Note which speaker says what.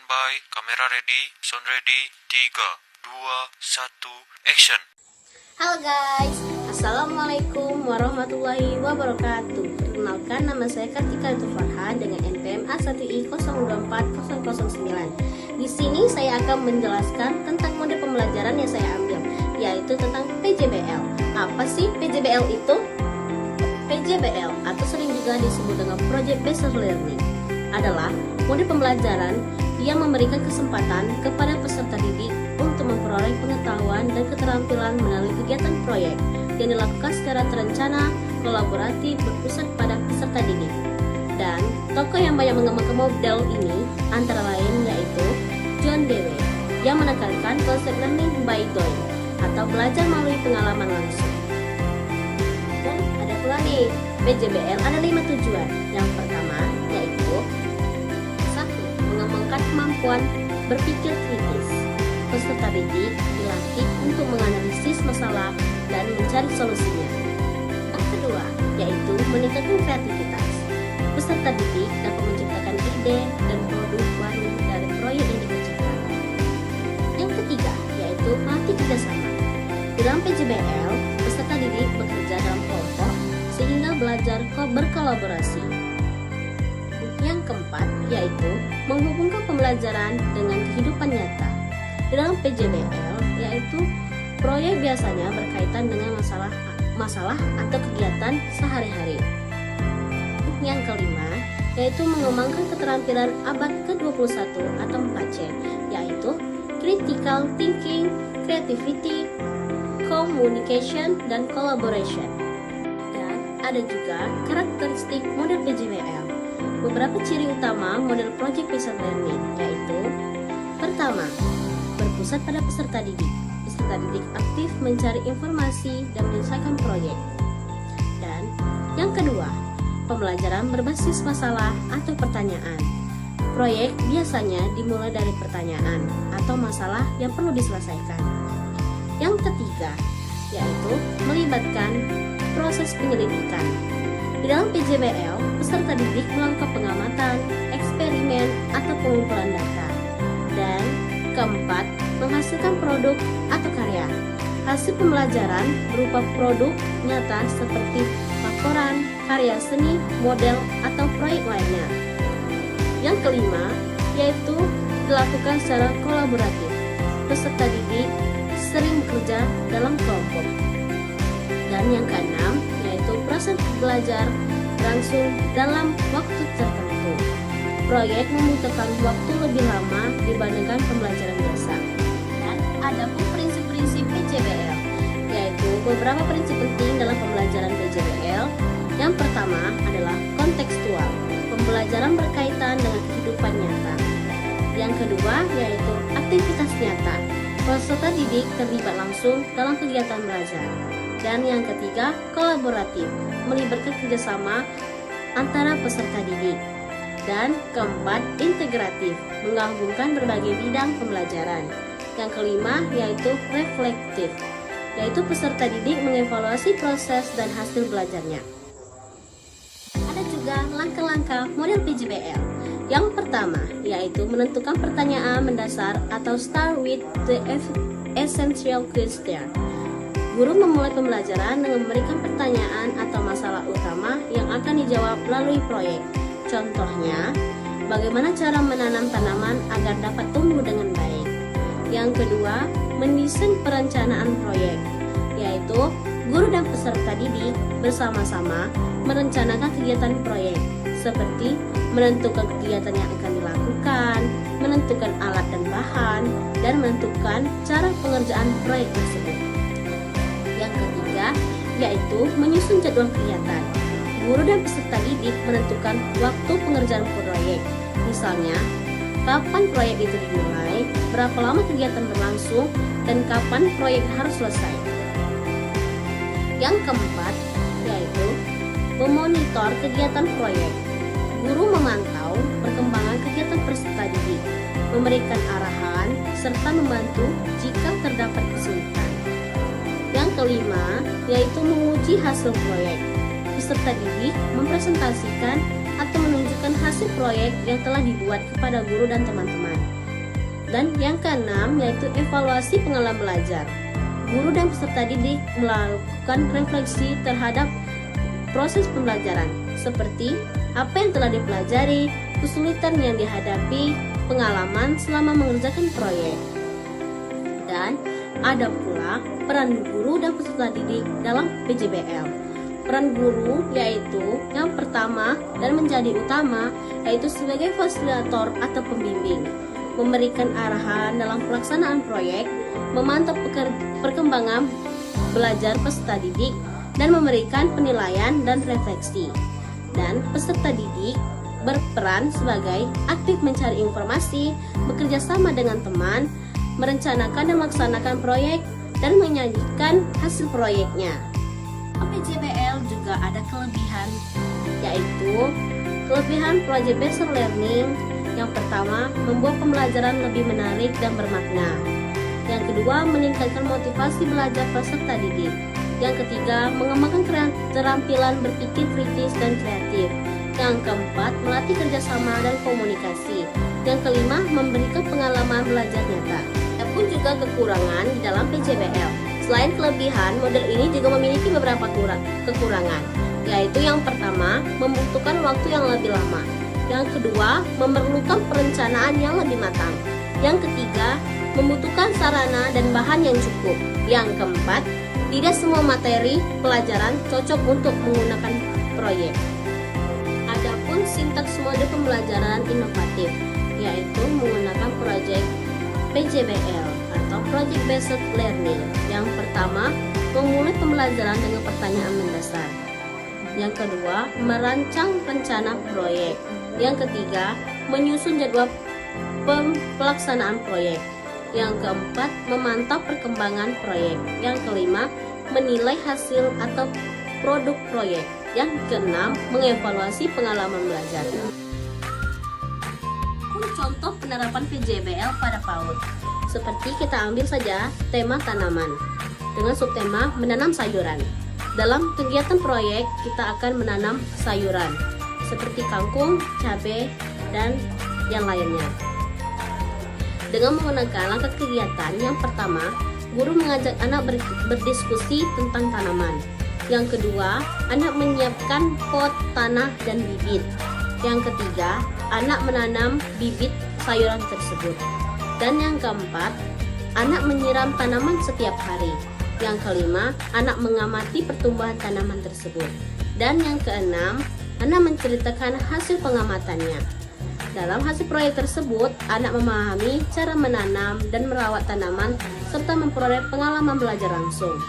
Speaker 1: Standby, kamera ready, sound ready, 3, 2, 1, action.
Speaker 2: Halo guys, Assalamualaikum warahmatullahi wabarakatuh. Perkenalkan, nama saya Kartika Farhan dengan NPM A1I024009. Di sini saya akan menjelaskan tentang mode pembelajaran yang saya ambil, yaitu tentang PJBL. Apa sih PJBL itu? PJBL atau sering juga disebut dengan Project Based Learning adalah mode pembelajaran yang memberikan kesempatan kepada peserta didik untuk memperoleh pengetahuan dan keterampilan melalui kegiatan proyek yang dilakukan secara terencana, kolaboratif, berpusat pada peserta didik. Dan tokoh yang banyak mengembangkan model ini antara lain yaitu John Dewey yang menekankan konsep learning by doing atau belajar melalui pengalaman langsung. Dan ada pula nih, PJBL ada 5 tujuan. Yang pertama yaitu 1. Mengembangkan kemampuan berpikir kritis. Peserta didik dilatih untuk menganalisis masalah dan mencari solusinya. Yang kedua yaitu meningkatkan kreativitas. Peserta didik dapat menciptakan ide dan produk baru dari proyek yang dikerjakan. Yang ketiga yaitu melatih kerjasama. Dalam PJBL, peserta didik bekerja dalam kelompok sehingga belajar berkolaborasi. Yang keempat yaitu menghubungkan pembelajaran dengan kehidupan nyata. Di dalam PJBL yaitu proyek biasanya berkaitan dengan masalah atau kegiatan sehari-hari. Yang kelima yaitu mengembangkan keterampilan abad ke-21 atau 4C, yaitu critical thinking, creativity, communication, dan collaboration. Dan ada juga karakteristik model PJBL. Beberapa ciri utama model Project Based Learning yaitu: pertama, berpusat pada peserta didik. Peserta didik aktif mencari informasi dan menyelesaikan proyek. Dan yang kedua, pembelajaran berbasis masalah atau pertanyaan. Proyek biasanya dimulai dari pertanyaan atau masalah yang perlu diselesaikan. Yang ketiga, yaitu melibatkan proses penyelidikan. Di dalam PJBL, peserta didik melakukan pengamatan, eksperimen, atau pengumpulan data. Dan keempat, menghasilkan produk atau karya. Hasil pembelajaran berupa produk nyata seperti laporan, karya seni, model, atau proyek lainnya. Yang kelima, yaitu dilakukan secara kolaboratif. Peserta didik sering bekerja dalam kelompok. Dan yang keenam, yaitu proses belajar berlangsung dalam waktu tertentu. Proyek membutuhkan waktu lebih lama dibandingkan pembelajaran biasa. Dan ada pun prinsip-prinsip PJBL, yaitu beberapa prinsip penting dalam pembelajaran PJBL. Yang pertama adalah kontekstual. Pembelajaran berkaitan dengan kehidupan nyata. Yang kedua yaitu aktivitas nyata. Peserta didik terlibat langsung dalam kegiatan belajar. Dan yang ketiga, kolaboratif, melibatkan kerjasama antara peserta didik. Dan keempat, integratif, menggabungkan berbagai bidang pembelajaran. Yang kelima yaitu reflektif, yaitu peserta didik mengevaluasi proses dan hasil belajarnya. Ada juga langkah-langkah model PJBL. Yang pertama yaitu menentukan pertanyaan mendasar atau start with the essential question. Guru memulai pembelajaran dengan memberikan pertanyaan atau masalah utama yang akan dijawab melalui proyek. Contohnya, bagaimana cara menanam tanaman agar dapat tumbuh dengan baik. Yang kedua, mendesain perencanaan proyek, yaitu guru dan peserta didik bersama-sama merencanakan kegiatan proyek, seperti menentukan kegiatan yang akan dilakukan, menentukan alat dan bahan, dan menentukan cara pengerjaan proyek tersebut. Yang ketiga, yaitu menyusun jadwal kegiatan. Guru dan peserta didik menentukan waktu pengerjaan proyek. Misalnya, kapan proyek itu dimulai, berapa lama kegiatan berlangsung, dan kapan proyek harus selesai. Yang keempat, yaitu memonitor kegiatan proyek. Guru memantau perkembangan kegiatan peserta didik, memberikan arahan, serta membantu jika terdapat kesulitan. Yang kelima, yaitu menguji hasil proyek. Peserta didik mempresentasikan atau menunjukkan hasil proyek yang telah dibuat kepada guru dan teman-teman. Dan yang keenam yaitu evaluasi pengalaman belajar. Guru dan peserta didik melakukan refleksi terhadap proses pembelajaran, seperti apa yang telah dipelajari, kesulitan yang dihadapi, pengalaman selama mengerjakan proyek. Dan ada pula peran guru dan peserta didik dalam PJBL. Peran guru yaitu yang pertama dan menjadi utama yaitu sebagai fasilitator atau pembimbing, memberikan arahan dalam pelaksanaan proyek, memantau perkembangan belajar peserta didik, dan memberikan penilaian dan refleksi. Dan peserta didik berperan sebagai aktif mencari informasi, bekerja sama dengan teman, merencanakan dan melaksanakan proyek, dan menyajikan hasil proyeknya. PJBL juga ada kelebihan, yaitu kelebihan project based learning. Yang pertama, membuat pembelajaran lebih menarik dan bermakna. Yang kedua, meningkatkan motivasi belajar peserta didik. Yang ketiga, mengembangkan keterampilan berpikir kritis dan kreatif. Yang keempat, melatih kerjasama dan komunikasi. Yang kelima, memberikan pengalaman belajar nyata. Ada pun juga kekurangan di dalam PJBL. Selain kelebihan, model ini juga memiliki beberapa kekurangan, yaitu yang pertama, membutuhkan waktu yang lebih lama. Yang kedua, memerlukan perencanaan yang lebih matang. Yang ketiga, membutuhkan sarana dan bahan yang cukup. Yang keempat, tidak semua materi pelajaran cocok untuk menggunakan proyek. Adapun sintaks mode pembelajaran inovatif, yaitu menggunakan proyek PJBL atau Project Based Learning. Yang pertama, memulai pembelajaran dengan pertanyaan mendasar. Yang kedua, merancang rencana proyek. Yang ketiga, menyusun jadwal pelaksanaan proyek. Yang keempat, memantau perkembangan proyek. Yang kelima, menilai hasil atau produk proyek. Yang keenam, mengevaluasi pengalaman belajar. Contoh penerapan PJBL pada PAUD. Seperti kita ambil saja tema tanaman dengan subtema menanam sayuran. Dalam kegiatan proyek kita akan menanam sayuran seperti kangkung, cabai, dan yang lainnya. Dengan menggunakan langkah kegiatan, yang pertama, guru mengajak anak berdiskusi tentang tanaman. Yang kedua, anak menyiapkan pot, tanah, dan bibit. Yang ketiga, anak menanam bibit sayuran tersebut. Dan yang keempat, anak menyiram tanaman setiap hari. Yang kelima, anak mengamati pertumbuhan tanaman tersebut. Dan yang keenam, anak menceritakan hasil pengamatannya. Dalam hasil proyek tersebut, anak memahami cara menanam dan merawat tanaman serta memperoleh pengalaman belajar langsung.